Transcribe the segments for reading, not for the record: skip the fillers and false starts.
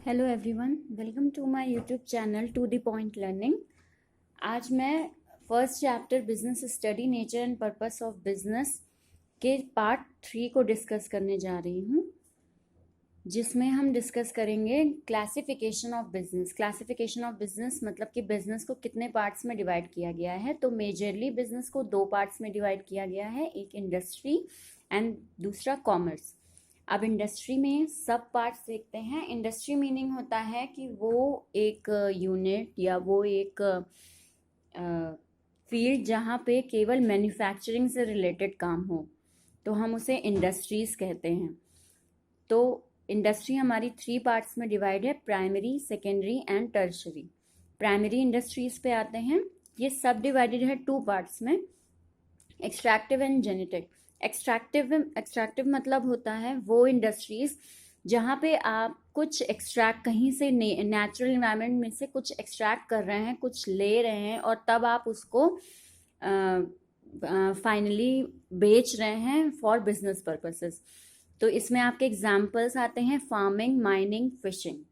Hello everyone, welcome to my YouTube channel to the point learning. आज मैं first chapter business study nature and purpose of business के part 3 को discuss करने जा रही हूँ, जिसमें हम डिस्कस करेंगे classification of business. Classification of business मतलब कि बिजनेस को कितने पार्ट्स में डिवाइड किया गया है। तो मेजरली बिजनेस को 2 पार्ट्स में डिवाइड किया गया है, एक इंडस्ट्री एंड दूसरा कॉमर्स। अब इंडस्ट्री में सब पार्ट्स देखते हैं। इंडस्ट्री मीनिंग होता है कि वो एक यूनिट या वो एक फील्ड जहाँ पे केवल मैन्युफैक्चरिंग से रिलेटेड काम हो, तो हम उसे इंडस्ट्रीज कहते हैं। तो इंडस्ट्री हमारी 3 पार्ट्स में डिवाइड है, primary, secondary and tertiary. Primary industries पे आते हैं। ये सब डिवाइडेड है 2 पार्ट्स में, एक्सट्रैक्टिव एंड जेनेटिक। एक्सट्रैक्टिव मतलब होता है वो इंडस्ट्रीज जहाँ पे आप कुछ एक्सट्रैक्ट कहीं से नेचुरल इन्वायरमेंट में से कुछ एक्सट्रैक्ट कर रहे हैं, कुछ ले रहे हैं और तब आप उसको फाइनली बेच रहे हैं फॉर बिजनेस पर्पसेस। तो इसमें आपके एग्जाम्पल्स आते हैं फार्मिंग, माइनिंग, फिशिंग।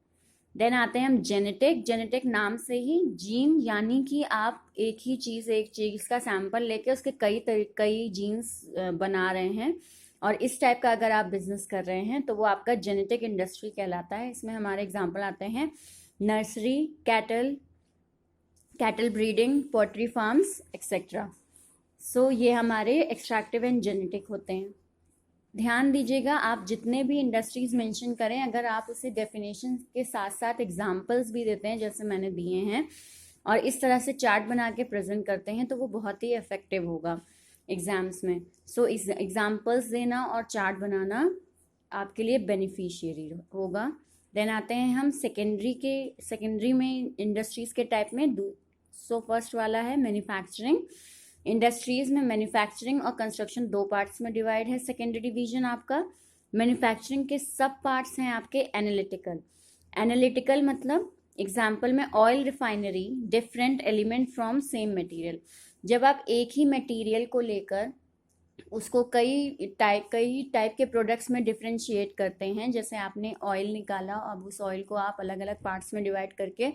देन आते हैं हम जेनेटिक। जेनेटिक नाम से ही जीन, यानी कि आप एक चीज़ का सैंपल लेके उसके कई जीन्स बना रहे हैं, और इस टाइप का अगर आप बिजनेस कर रहे हैं तो वो आपका जेनेटिक इंडस्ट्री कहलाता है। इसमें हमारे एग्जांपल आते हैं nursery, cattle breeding, poultry farms etcetera. So ये हमारे एक्सट्रैक्टिव एंड जेनेटिक होते हैं। ध्यान दीजिएगा, आप जितने भी इंडस्ट्रीज मेंशन करें, अगर आप उसे डेफिनेशन के साथ साथ एग्जांपल्स भी देते हैं जैसे मैंने दिए हैं, और इस तरह से चार्ट बना के प्रेजेंट करते हैं, तो वो बहुत ही इफेक्टिव होगा एग्जाम्स में। सो इस एग्जांपल्स देना और चार्ट बनाना आपके लिए बेनिफिशियरी होगा। देन आते हैं हम सेकेंडरी में इंडस्ट्रीज के टाइप में। सो फर्स्ट वाला है मैन्युफैक्चरिंग। इंडस्ट्रीज में मैन्युफैक्चरिंग और कंस्ट्रक्शन 2 पार्ट्स में डिवाइड है। सेकेंडरी डिवीजन आपका मैन्युफैक्चरिंग के सब पार्ट्स हैं आपके एनालिटिकल मतलब एग्जाम्पल में oil refinery, different element from same material. जब आप एक ही मटेरियल को लेकर उसको कई टाइप के प्रोडक्ट्स में डिफ्रेंशिएट करते हैं, जैसे आपने ऑयल निकाला, अब उस ऑयल को आप अलग अलग पार्ट्स में डिवाइड करके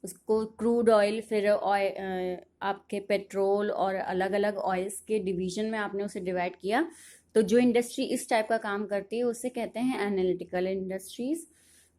उसको क्रूड ऑयल, फिर आपके पेट्रोल और अलग अलग ऑयल्स के डिवीजन में आपने उसे डिवाइड किया। तो जो इंडस्ट्री इस टाइप का काम करती है उसे कहते हैं एनालिटिकल इंडस्ट्रीज।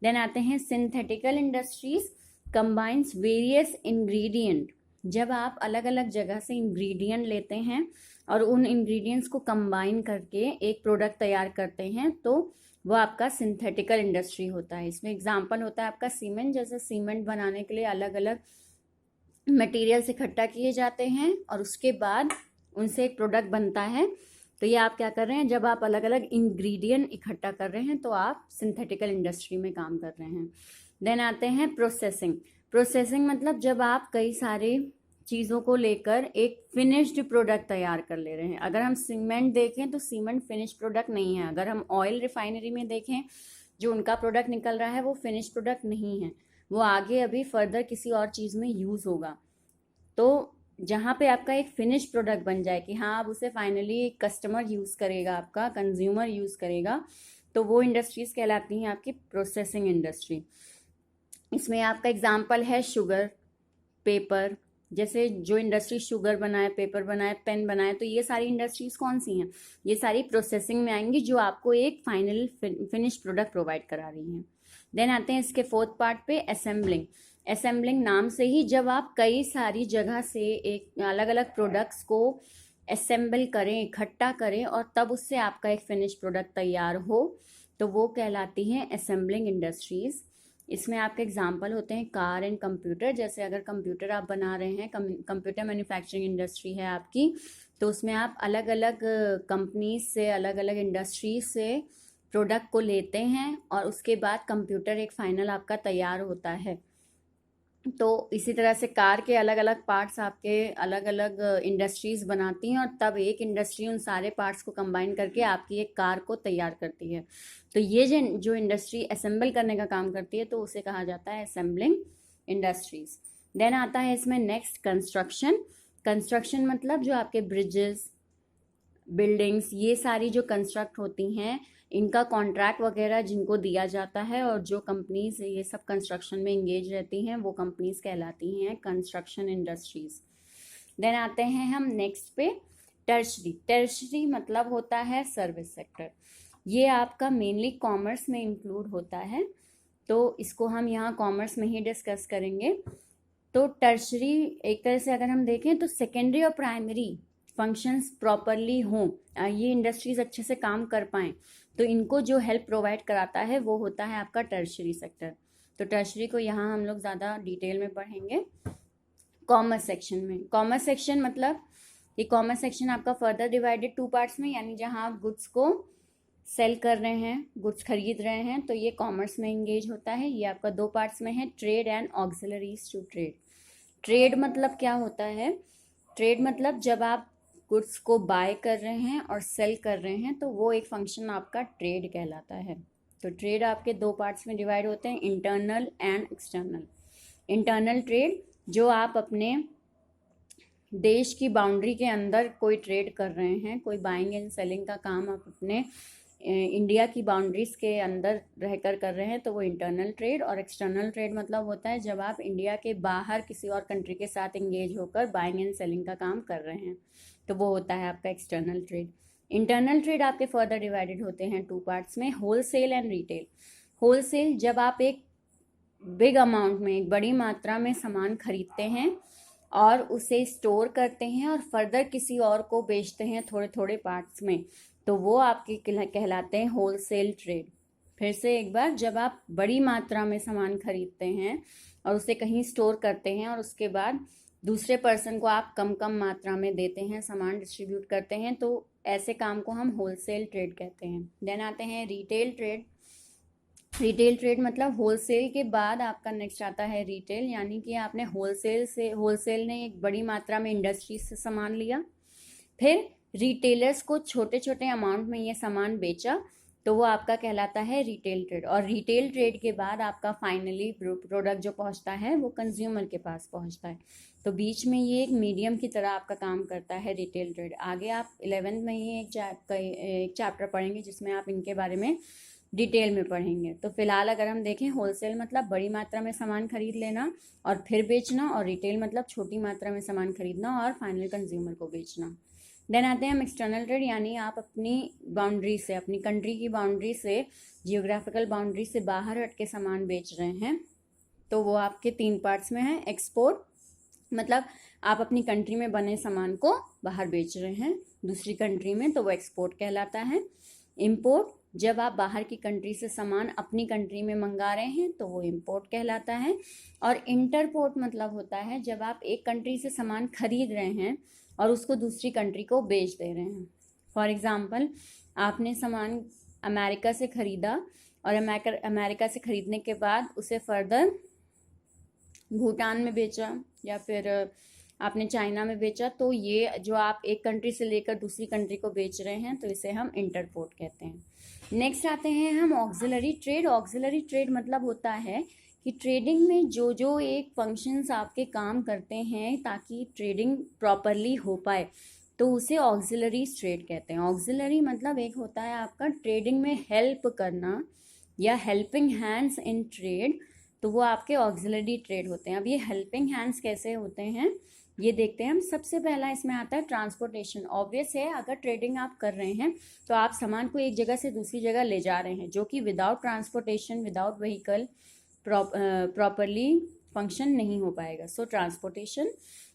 देन आते हैं synthetical industries, combines various ingredient. जब आप अलग अलग जगह से इंग्रेडिएंट लेते हैं और उन इंग्रेडिएंट्स को कंबाइन करके एक प्रोडक्ट तैयार करते हैं, तो वो आपका सिंथेटिकल इंडस्ट्री होता है। इसमें एग्जांपल होता है आपका सीमेंट। जैसे सीमेंट बनाने के लिए अलग अलग मटेरियल्स इकट्ठा किए जाते हैं और उसके बाद उनसे एक प्रोडक्ट बनता है। तो ये आप क्या कर रहे हैं, जब आप अलग अलग इंग्रेडिएंट इकट्ठा कर रहे हैं तो आप सिंथेटिकल इंडस्ट्री में काम कर रहे हैं। देन आते हैं प्रोसेसिंग। प्रोसेसिंग मतलब जब आप कई सारे चीज़ों को लेकर एक फिनिश्ड प्रोडक्ट तैयार कर ले रहे हैं। अगर हम सीमेंट देखें तो सीमेंट फिनिश प्रोडक्ट नहीं है। अगर हम ऑयल रिफाइनरी में देखें, जो उनका प्रोडक्ट निकल रहा है वो फिनिश प्रोडक्ट नहीं है, वो आगे अभी फर्दर किसी और चीज़ में यूज़ होगा। तो जहाँ पे आपका एक फिनिश प्रोडक्ट बन जाए कि हाँ अब उसे फाइनली कस्टमर यूज़ करेगा, आपका कंज्यूमर यूज़ करेगा, तो वो इंडस्ट्रीज कहलाती हैं आपकी प्रोसेसिंग इंडस्ट्री। इसमें आपका एग्जाम्पल है शुगर, पेपर। जैसे जो इंडस्ट्री शुगर बनाए, पेपर बनाए, पेन बनाए, तो ये सारी इंडस्ट्रीज कौन सी हैं? ये सारी प्रोसेसिंग में आएंगी, जो आपको एक फाइनल फिनिश प्रोडक्ट प्रोवाइड करा रही हैं। देन आते हैं इसके 4th पार्ट पे, असेंबलिंग। असेंबलिंग नाम से ही जब आप कई सारी जगह से एक अलग अलग प्रोडक्ट्स को असेंबल करें, इकट्ठा करें और तब उससे आपका एक फिनिश प्रोडक्ट तैयार हो, तो वो कहलाती हैं असेंबलिंग इंडस्ट्रीज। इसमें आपके एग्जाम्पल होते हैं कार एंड कंप्यूटर। जैसे अगर कंप्यूटर आप बना रहे हैं, कंप्यूटर मैन्युफैक्चरिंग इंडस्ट्री है आपकी, तो उसमें आप अलग अलग कंपनीज से, अलग अलग इंडस्ट्रीज से प्रोडक्ट को लेते हैं और उसके बाद कंप्यूटर एक फाइनल आपका तैयार होता है। तो इसी तरह से कार के अलग अलग पार्ट्स आपके अलग अलग इंडस्ट्रीज बनाती हैं और तब एक इंडस्ट्री उन सारे पार्ट्स को कंबाइन करके आपकी एक कार को तैयार करती है। तो ये जो इंडस्ट्री असेंबल करने का काम करती है तो उसे कहा जाता है असेंबलिंग इंडस्ट्रीज। देन आता है इसमें नेक्स्ट कंस्ट्रक्शन। कंस्ट्रक्शन मतलब जो आपके ब्रिजेस, बिल्डिंग्स, ये सारी जो कंस्ट्रक्ट होती हैं, इनका कॉन्ट्रैक्ट वगैरह जिनको दिया जाता है, और जो कंपनीज ये सब कंस्ट्रक्शन में इंगेज रहती हैं वो कंपनीज कहलाती हैं कंस्ट्रक्शन इंडस्ट्रीज। देन आते हैं हम नेक्स्ट पे टर्शरी। टर्शरी मतलब होता है सर्विस सेक्टर। ये आपका मेनली कॉमर्स में इंक्लूड होता है, तो इसको हम यहाँ कॉमर्स में ही डिस्कस करेंगे। तो टर्शरी एक तरह से अगर हम देखें तो सेकेंडरी और प्राइमरी फंक्शंस प्रॉपरली हों, ये इंडस्ट्रीज अच्छे से काम कर पाएँ, तो इनको जो हेल्प प्रोवाइड कराता है वो होता है आपका टर्शरी सेक्टर। तो टर्शरी को यहाँ हम लोग ज़्यादा डिटेल में पढ़ेंगे कॉमर्स सेक्शन में। कॉमर्स सेक्शन मतलब ये कॉमर्स सेक्शन आपका फर्दर डिवाइडेड 2 पार्ट्स में, यानी जहाँ आप गुड्स को सेल कर रहे हैं, गुड्स खरीद रहे हैं, तो ये कॉमर्स में इंगेज होता है। ये आपका 2 पार्ट्स में है, trade and auxiliaries to trade. Trade मतलब क्या होता है? ट्रेड मतलब जब आप गुड्स को बाय कर रहे हैं और सेल कर रहे हैं, तो वो एक फंक्शन आपका ट्रेड कहलाता है। तो ट्रेड आपके 2 पार्ट्स में डिवाइड होते हैं, internal and external. Internal trade जो आप अपने देश की बाउंड्री के अंदर कोई ट्रेड कर रहे हैं, कोई बाइंग एंड सेलिंग का काम आप अपने इंडिया की बाउंड्रीज के अंदर रहकर कर रहे हैं, तो वो इंटरनल ट्रेड। और एक्सटर्नल ट्रेड मतलब होता है जब आप इंडिया के बाहर किसी और कंट्री के साथ इंगेज होकर बाइंग एंड सेलिंग का काम कर रहे हैं, तो वो होता है आपका एक्सटर्नल ट्रेड। इंटरनल ट्रेड आपके फर्दर डिवाइडेड होते हैं 2 पार्ट्स में, होलसेल एंड रिटेल। होलसेल जब आप एक बिग अमाउंट में, एक बड़ी मात्रा में सामान खरीदते हैं और उसे स्टोर करते हैं और फर्दर किसी और को बेचते हैं थोड़े थोड़े पार्ट्स में, तो वो आपके कहलाते हैं होलसेल ट्रेड। फिर से एक बार, जब आप बड़ी मात्रा में सामान खरीदते हैं और उसे कहीं स्टोर करते हैं और उसके बाद दूसरे पर्सन को आप कम कम मात्रा में देते हैं, सामान डिस्ट्रीब्यूट करते हैं, तो ऐसे काम को हम होलसेल ट्रेड कहते हैं। देन आते हैं रिटेल ट्रेड। रिटेल ट्रेड मतलब होलसेल के बाद आपका नेक्स्ट आता है रिटेल, यानी कि आपने होलसेल ने एक बड़ी मात्रा में इंडस्ट्रीज से सामान लिया, फिर रिटेलर्स को छोटे छोटे अमाउंट में ये सामान बेचा, तो वो आपका कहलाता है रिटेल ट्रेड। और रिटेल ट्रेड के बाद आपका फाइनली प्रोडक्ट जो पहुंचता है वो कंज्यूमर के पास पहुंचता है। तो बीच में ये एक मीडियम की तरह आपका काम करता है रिटेल ट्रेड। आगे आप 11th में ही एक चैप्टर पढ़ेंगे जिसमें आप इनके बारे में डिटेल में पढ़ेंगे। तो फिलहाल अगर हम देखें, होलसेल मतलब बड़ी मात्रा में सामान खरीद लेना और फिर बेचना, और रिटेल मतलब छोटी मात्रा में सामान खरीदना और फाइनल कंज्यूमर को बेचना। देन आते हैं हम एक्सटर्नल ट्रेड, यानी आप अपनी बाउंड्री से, अपनी कंट्री की बाउंड्री से, जियोग्राफिकल बाउंड्री से बाहर हट के सामान बेच रहे हैं, तो वो आपके 3 पार्ट्स में है। एक्सपोर्ट मतलब आप अपनी कंट्री में बने सामान को बाहर बेच रहे हैं दूसरी कंट्री में, तो वो एक्सपोर्ट कहलाता है। इम्पोर्ट जब आप बाहर की कंट्री से सामान अपनी कंट्री में मंगा रहे हैं, तो वो इम्पोर्ट कहलाता है। और इंटरपोर्ट मतलब होता है जब आप एक कंट्री से सामान खरीद रहे हैं और उसको दूसरी कंट्री को बेच दे रहे हैं। फॉर एग्जाम्पल, आपने सामान अमेरिका से खरीदा और अमेरिका से खरीदने के बाद उसे फर्दर भूटान में बेचा या फिर आपने चाइना में बेचा, तो ये जो आप एक कंट्री से लेकर दूसरी कंट्री को बेच रहे हैं, तो इसे हम इंटरपोर्ट कहते हैं। नेक्स्ट आते हैं हम ऑक्सिलरी ट्रेड। ऑक्सिलरी ट्रेड मतलब होता है कि ट्रेडिंग में जो जो एक फंक्शंस आपके काम करते हैं ताकि ट्रेडिंग प्रॉपरली हो पाए, तो उसे ऑक्सिलरी ट्रेड कहते हैं। ऑक्सिलरी मतलब एक होता है आपका ट्रेडिंग में हेल्प करना या हेल्पिंग हैंड्स इन ट्रेड, तो वो आपके ऑक्सिलरी ट्रेड होते हैं। अब ये हेल्पिंग हैंड्स कैसे होते हैं ये देखते हैं हम। सबसे पहला इसमें आता है ट्रांसपोर्टेशन। ऑब्वियस है, अगर ट्रेडिंग आप कर रहे हैं तो आप सामान को एक जगह से दूसरी जगह ले जा रहे हैं, जो कि without transportation, without vehicle properly function नहीं हो पाएगा। सो ट्रांसपोर्टेशन।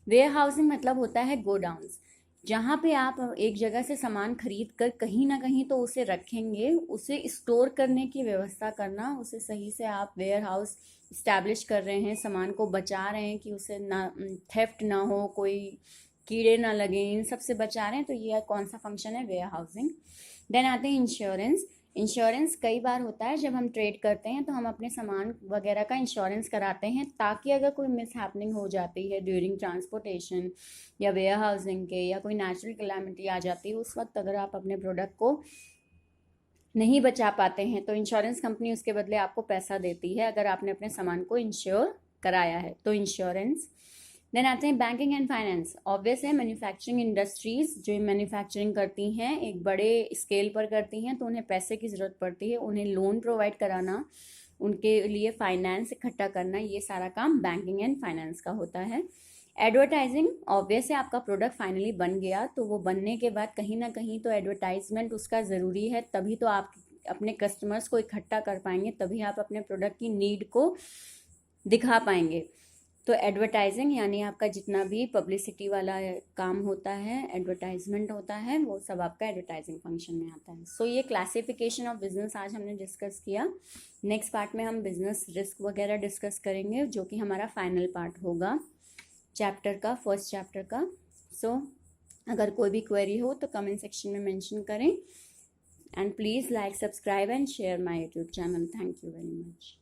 वेयर हाउसिंग मतलब होता है गोडाउन्स, जहाँ पे आप एक जगह से सामान खरीद कर कहीं ना कहीं तो उसे रखेंगे, उसे स्टोर करने की व्यवस्था करना, उसे सही से आप वेयर हाउस इस्टेब्लिश कर रहे हैं, सामान को बचा रहे हैं कि उसे ना थेफ्ट ना हो, कोई कीड़े ना लगे, इन सब से बचा रहे हैं, तो ये कौन सा फंक्शन है? Where housing. देन आते हैं इंश्योरेंस। इंश्योरेंस कई बार होता है जब हम ट्रेड करते हैं तो हम अपने सामान वगैरह का इंश्योरेंस कराते हैं, ताकि अगर कोई मिस हैपनिंग हो जाती है ड्यूरिंग ट्रांसपोर्टेशन या वेयर हाउसिंग के, या कोई नेचुरल कैलामिटी आ जाती है, उस वक्त अगर आप अपने प्रोडक्ट को नहीं बचा पाते हैं तो इंश्योरेंस कंपनी उसके बदले आपको पैसा देती है अगर आपने अपने सामान को इंश्योर कराया है। तो इंश्योरेंस। देन आते हैं बैंकिंग एंड फाइनेंस। ऑब्वियस है मैन्युफैक्चरिंग इंडस्ट्रीज जो मैन्युफैक्चरिंग करती हैं एक बड़े स्केल पर करती हैं तो उन्हें पैसे की ज़रूरत पड़ती है, उन्हें लोन प्रोवाइड कराना, उनके लिए फाइनेंस इकट्ठा करना, ये सारा काम बैंकिंग एंड फाइनेंस का होता है। एडवर्टाइजिंग, ऑब्वियस है आपका प्रोडक्ट फाइनली बन गया तो वो बनने के बाद कहीं ना कहीं तो एडवर्टाइजमेंट उसका ज़रूरी है, तभी तो आप अपने कस्टमर्स को इकट्ठा कर पाएंगे, तभी आप अपने प्रोडक्ट की नीड को दिखा पाएंगे। तो एडवर्टाइजिंग यानी आपका जितना भी पब्लिसिटी वाला काम होता है, एडवर्टाइजमेंट होता है, वो सब आपका एडवर्टाइजिंग फंक्शन में आता है। सो ये क्लासिफिकेशन ऑफ बिजनेस आज हमने डिस्कस किया। नेक्स्ट पार्ट में हम बिजनेस रिस्क वगैरह डिस्कस करेंगे जो कि हमारा फाइनल पार्ट होगा चैप्टर का, फर्स्ट चैप्टर का। सो अगर कोई भी क्वेरी हो तो कमेंट सेक्शन में मेंशन करें and please like, subscribe and share my YouTube channel. Thank you very much.